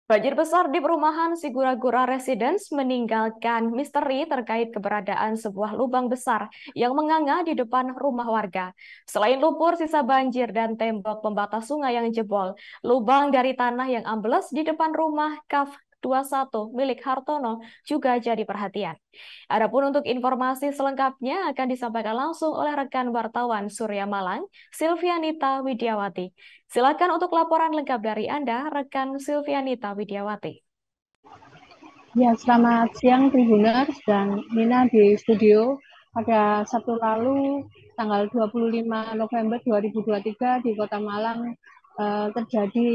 Banjir besar di perumahan Sigura-Gura Residence meninggalkan misteri terkait keberadaan sebuah lubang besar yang menganga di depan rumah warga. Selain lumpur sisa banjir dan tembok pembatas sungai yang jebol, lubang dari tanah yang ambles di depan rumah Kaf 21 milik Hartono juga jadi perhatian. Adapun untuk informasi selengkapnya akan disampaikan langsung oleh rekan wartawan Surya Malang, Silvianita Widiawati. Silakan untuk laporan lengkap dari Anda, rekan Silvianita Widiawati. Ya, selamat siang Tribuners dan Nina di studio. Pada Sabtu lalu, tanggal 25 November 2023 di Kota Malang terjadi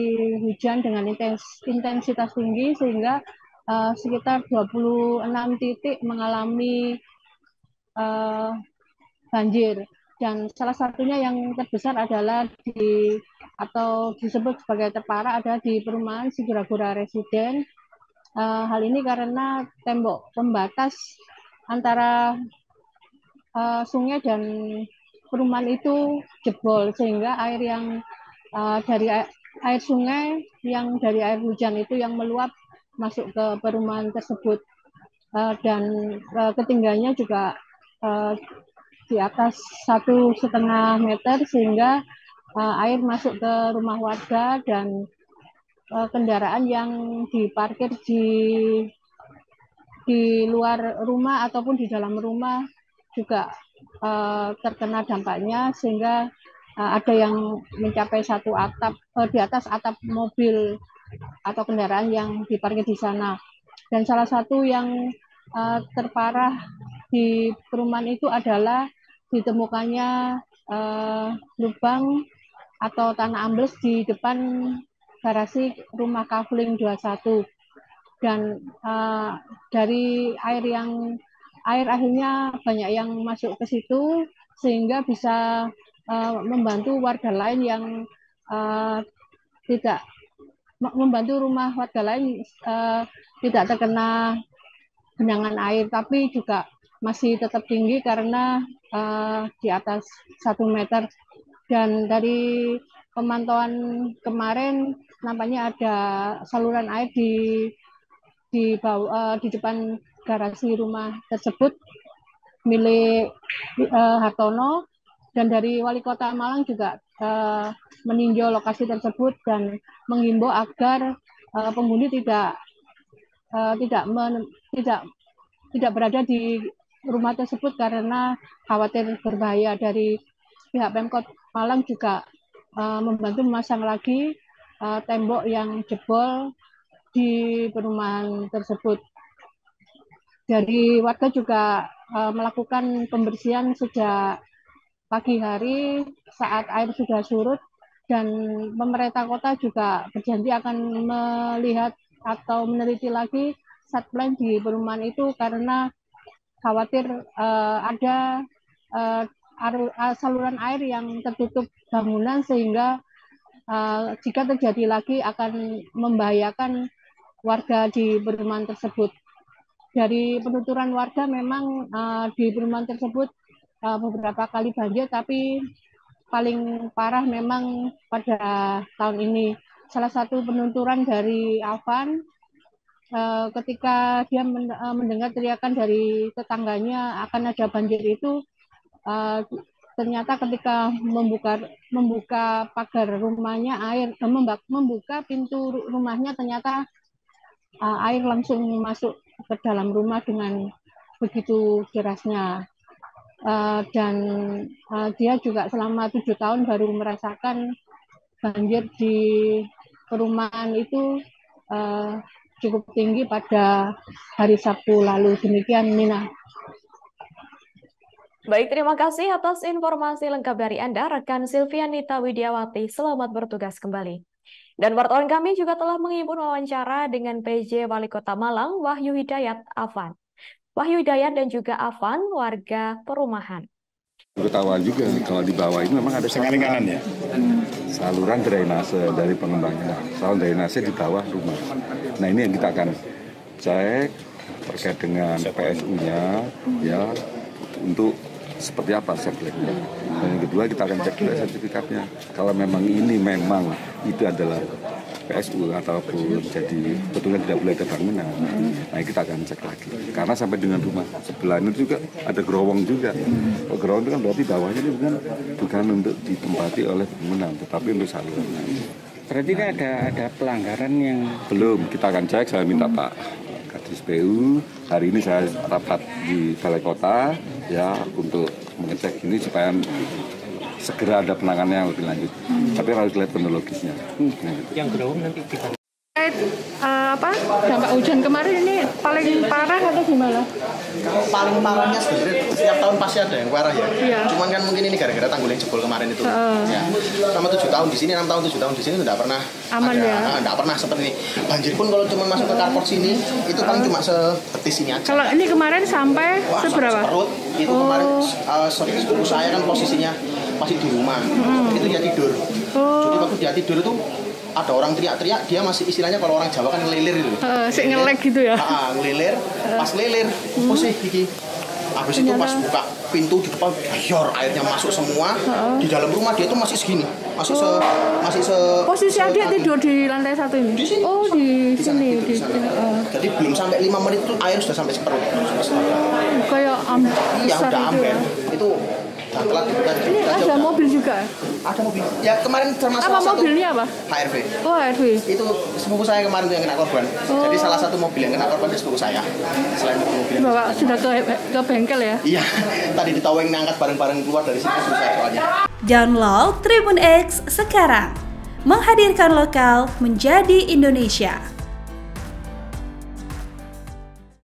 hujan dengan intensitas tinggi sehingga sekitar 26 titik mengalami eh, banjir. Dan salah satunya yang terbesar adalah atau disebut sebagai terparah ada di perumahan Sigura-Gura Residen. Hal ini karena tembok pembatas antara sungai dan perumahan itu jebol sehingga air yang dari air sungai yang dari air hujan itu yang meluap masuk ke perumahan tersebut. Dan ketinggiannya juga uh, di atas 1,5 meter sehingga air masuk ke rumah warga dan kendaraan yang diparkir di luar rumah ataupun di dalam rumah juga terkena dampaknya sehingga ada yang mencapai satu atap di atas atap mobil atau kendaraan yang diparkir di sana. Dan salah satu yang terparah di perumahan itu adalah ditemukannya lubang atau tanah ambles di depan garasi rumah Kafling 21. Dan dari air akhirnya banyak yang masuk ke situ sehingga bisa membantu warga lain yang tidak membantu rumah warga lain tidak terkena genangan air, tapi juga masih tetap tinggi karena di atas 1 meter. Dan dari pemantauan kemarin nampaknya ada saluran air di depan garasi rumah tersebut milik Hartono, dan dari Wali Kota Malang juga meninjau lokasi tersebut dan menghimbau agar penghuni tidak uh, tidak, men, tidak tidak berada di rumah tersebut karena khawatir berbahaya. Dari pihak Pemkot Malang juga membantu memasang lagi tembok yang jebol di perumahan tersebut. Dari warga juga melakukan pembersihan sejak pagi hari saat air sudah surut, dan pemerintah kota juga berjanji akan melihat atau meneliti lagi satplen di perumahan itu karena khawatir ada uh, saluran air yang tertutup bangunan sehingga jika terjadi lagi akan membahayakan warga di perumahan tersebut. Dari penuturan warga memang di perumahan tersebut beberapa kali banjir, tapi paling parah memang pada tahun ini. Salah satu penuturan dari Avan ketika dia mendengar teriakan dari tetangganya akan ada banjir itu, ternyata ketika membuka pagar rumahnya membuka pintu rumahnya, ternyata air langsung masuk ke dalam rumah dengan begitu derasnya. Dan dia juga selama 7 tahun baru merasakan banjir di perumahan itu cukup tinggi pada hari Sabtu lalu. Demikian, Nina. Baik, terima kasih atas informasi lengkap dari Anda, rekan Silvianita Widiawati. Selamat bertugas kembali. Dan wartawan kami juga telah menghimpun wawancara dengan PJ Wali Kota Malang, Wahyu Hidayat Afan. Wahyu Hidayat dan juga Afan, warga perumahan. Ketahuan juga kalau di bawah ini memang ada saluran ya, saluran drainase dari pengembangnya, saluran drainase di bawah rumah. Nah ini yang kita akan cek terkait dengan PSU-nya ya, untuk seperti apa sertifikatnya. Dan yang kedua kita akan cek juga sertifikatnya. Kalau memang itu adalah PSU ataupun jadi betulnya tidak boleh ada bangunan. Nah kita akan cek lagi. Karena sampai dengan rumah sebelah itu juga ada gerowong juga. Gerowong itu kan berarti bawahnya itu bukan untuk ditempati oleh bangunan, tetapi untuk saluran. Berarti ini ada pelanggaran yang belum. Kita akan cek. Saya minta Pak Kadis PU. Hari ini saya rapat di Balai Kota ya untuk mengecek ini supaya segera ada penanganan yang lebih lanjut. Tapi harus lihat kronologisnya. Yang gerowong nanti kita. Dampak hujan kemarin ini paling parah atau gimana? Kalau paling parahnya sebenarnya setiap tahun pasti ada yang parah ya. Iya. Cuman kan mungkin ini gara-gara tanggul yang jebol kemarin itu. Ya. Selama 7 tahun di sini, 6 tahun, 7 tahun di sini tidak pernah aman ada, ya. Tidak pernah seperti ini. Banjir pun kalau cuma masuk ke carport sini itu paling cuma sebetis ini aja. Kalau ini kemarin sampai seberapa? Seperut. Itu kemarin sepupu saya kan posisinya masih di rumah. Itu dia tidur. Jadi waktu dia tidur itu ada orang teriak-teriak, dia masih istilahnya kalau orang Jawa kan ngelilir gitu. Ngelek gitu ya? Ngelilir, pas ngelilir, sih gigi. Habis itu pas buka pintu di depan, airnya masuk semua. Di dalam rumah dia itu masih segini, masih se. Posisi adik tidur di lantai 1 ini? Di sini. Oh di sini. Jadi belum sampai 5 menit itu air sudah sampai seperut. Kayak Iya udah amber. Itu telat dibuka. Ini ada mobil juga? Ada mobil. Ya kemarin termasuk apa mobilnya apa? HRV. Oh HRV. Itu sepupu saya kemarin tuh yang kena korban. Jadi salah satu mobil yang kena korban itu sepupu saya. Selain itu mobil. Bapak sudah ke bengkel ya? Iya. Tadi ditaweng ngangkat bareng-bareng keluar dari sini susah soalnya. Download Tribun X sekarang. Menghadirkan lokal menjadi Indonesia.